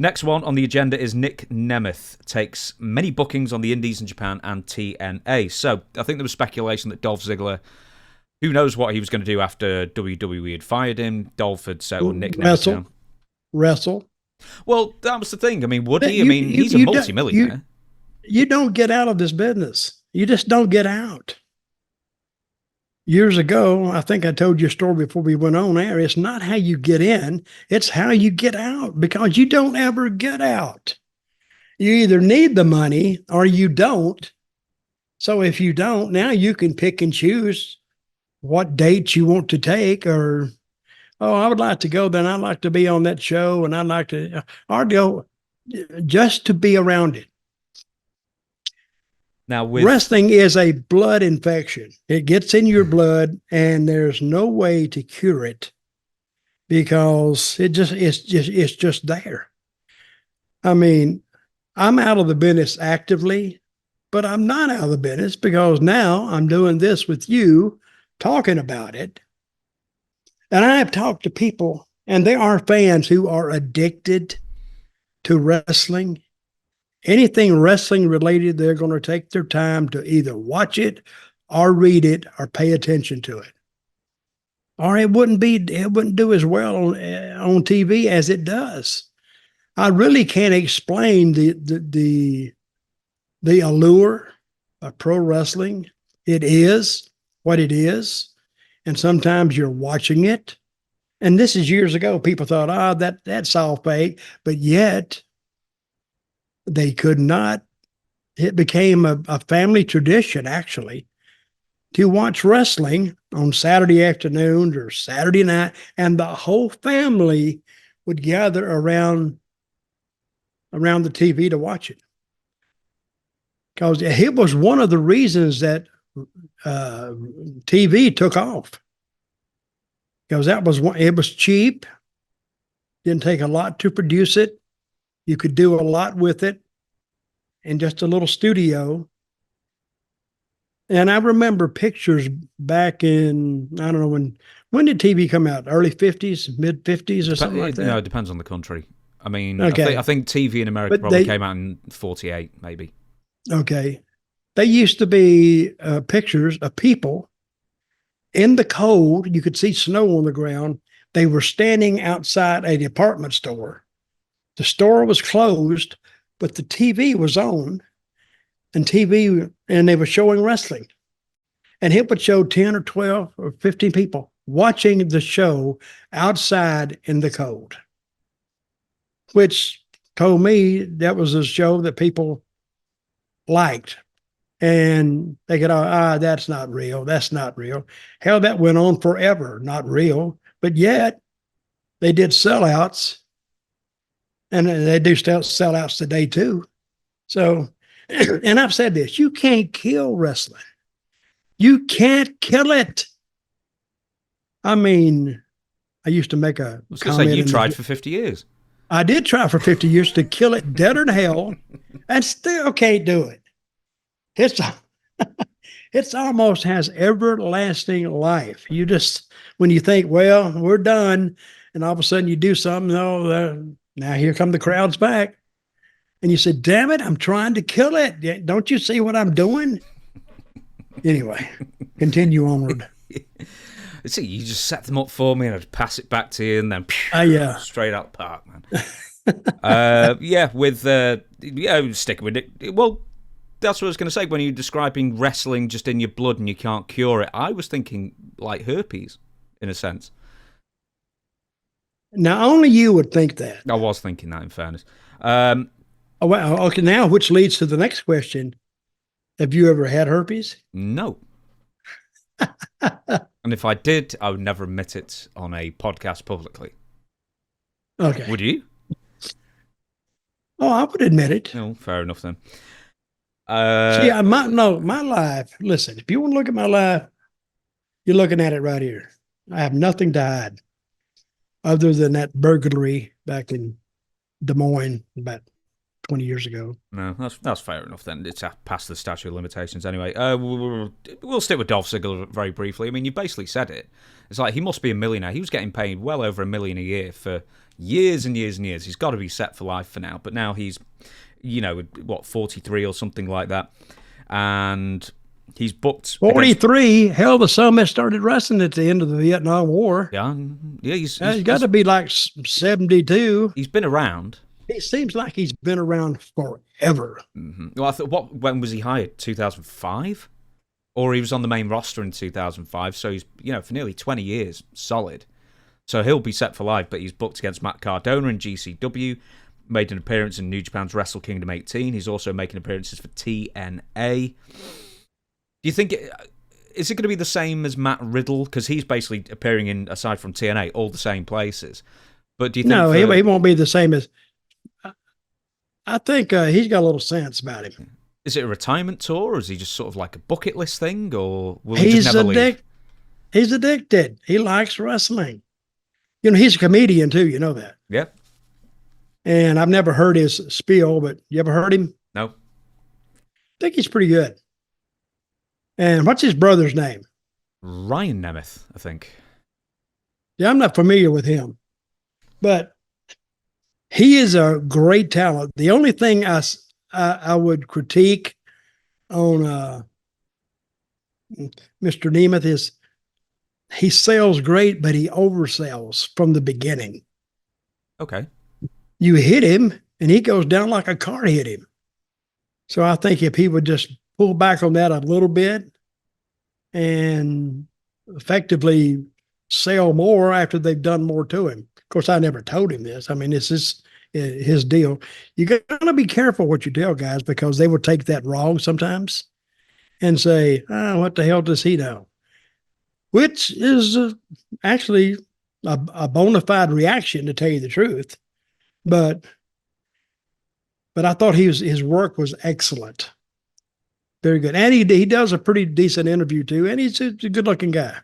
Next one on the agenda is Nic Nemeth takes many bookings on the Indies in Japan and TNA. So I think there was speculation that Dolph Ziggler, who knows what he was going to do after WWE had fired him. Dolph had settled Nic Nemeth down. Wrestle. Well, that was the thing. I mean, would he? He's a multi-millionaire. You don't get out of this business. You just don't get out. Years ago, I think I told you a story before we went on air. It's not how you get in, it's how you get out, because you don't ever get out. You either need the money or you don't. So if you don't, now you can pick and choose what dates you want to take, or, oh, I would like to go, then I'd like to be on that show, and I'd like to, or go just to be around it. Now, wrestling is a blood infection. It gets in your blood, and there's no way to cure it because it's just there. I mean, I'm out of the business actively, but I'm not out of the business because now I'm doing this with you, talking about it. And I have talked to people, and there are fans who are addicted to wrestling. Anything wrestling related, they're going to take their time to either watch it or read it or pay attention to it. Or it wouldn't do as well on TV as it does. I really can't explain the allure of pro wrestling. It is what it is. And sometimes you're watching it. And this is years ago. People thought, that's all fake. But yet, they could not. It became a family tradition, actually, to watch wrestling on Saturday afternoons or Saturday night, and the whole family would gather around the TV to watch it. Because it was one of the reasons that TV took off. Because it was cheap, didn't take a lot to produce it. You could do a lot with it in just a little studio. And I remember pictures back in, I don't know, when did TV come out? Early 50s, mid 50s or something like that? No, it depends on the country. I mean, okay. I think TV in America probably came out in 48, maybe. Okay. They used to be pictures of people in the cold. You could see snow on the ground. They were standing outside a department store. The store was closed, but the TV was on, and they were showing wrestling. And it would show 10 or 12 or 15 people watching the show outside in the cold, which told me that was a show that people liked. And they could, that's not real. That's not real. Hell, that went on forever. Not real. But yet, they did sellouts. And they do sellouts today, too. So, and I've said this, you can't kill wrestling. You can't kill it. I mean, I used to make a comment. You tried for 50 years. I did try for 50 years to kill it deader than hell, and still can't do it. It's almost has everlasting life. You just, when you think, well, we're done, and all of a sudden you do something, now here come the crowds back. And you said, damn it, I'm trying to kill it. Don't you see what I'm doing? Anyway, continue onward. See, you just set them up for me and I'd pass it back to you and then straight out the park, man. Sticking with it. Well, that's what I was going to say. When you're describing wrestling just in your blood and you can't cure it, I was thinking like herpes, in a sense. Now, only you would think that. I was thinking that, in fairness. Okay, now, which leads to the next question. Have you ever had herpes? No. And if I did, I would never admit it on a podcast publicly. Okay. Would you? Oh, I would admit it. Oh, fair enough then. My life, listen, if you want to look at my life, you're looking at it right here. I have nothing to hide other than that burglary back in Des Moines about 20 years ago. No, that's fair enough then. It's past the statute of limitations anyway. We'll stick with Dolph Ziggler very briefly. I mean, you basically said it. It's like he must be a millionaire. He was getting paid well over $1 million a year for years and years and years. He's got to be set for life for now. But now he's, 43 or something like that. And he's booked 43. Hell, the Summit started wrestling at the end of the Vietnam War. Yeah, he's got to be like 72. He's been around. It seems like he's been around forever. Mm-hmm. Well, I thought, when was he hired? 2005? Or he was on the main roster in 2005, so he's, for nearly 20 years, solid. So he'll be set for life, but he's booked against Matt Cardona in GCW, made an appearance in New Japan's Wrestle Kingdom 18. He's also making appearances for TNA. Do you think, is it going to be the same as Matt Riddle? Because he's basically appearing in, aside from TNA, all the same places. But do you think... No, he won't be the same as... I think he's got a little sense about him. Is it a retirement tour, or is he just sort of like a bucket list thing, or will he just never leave? He's addicted. He likes wrestling. He's a comedian too, you know that. Yep. And I've never heard his spiel, but you ever heard him? No. I think he's pretty good. And what's his brother's name? Ryan Nemeth, I think. Yeah, I'm not familiar with him. But he is a great talent. The only thing I would critique on Mr. Nemeth is he sells great, but he oversells from the beginning. Okay. You hit him, and he goes down like a car hit him. So I think if he would just pull back on that a little bit and effectively sell more after they've done more to him. Of course, I never told him this. I mean, this is his deal. You got to be careful what you tell guys, because they will take that wrong sometimes and say, what the hell does he know? Which is actually a bona fide reaction, to tell you the truth. But I thought his work was excellent. Very good. And he does a pretty decent interview too. And he's a good looking guy.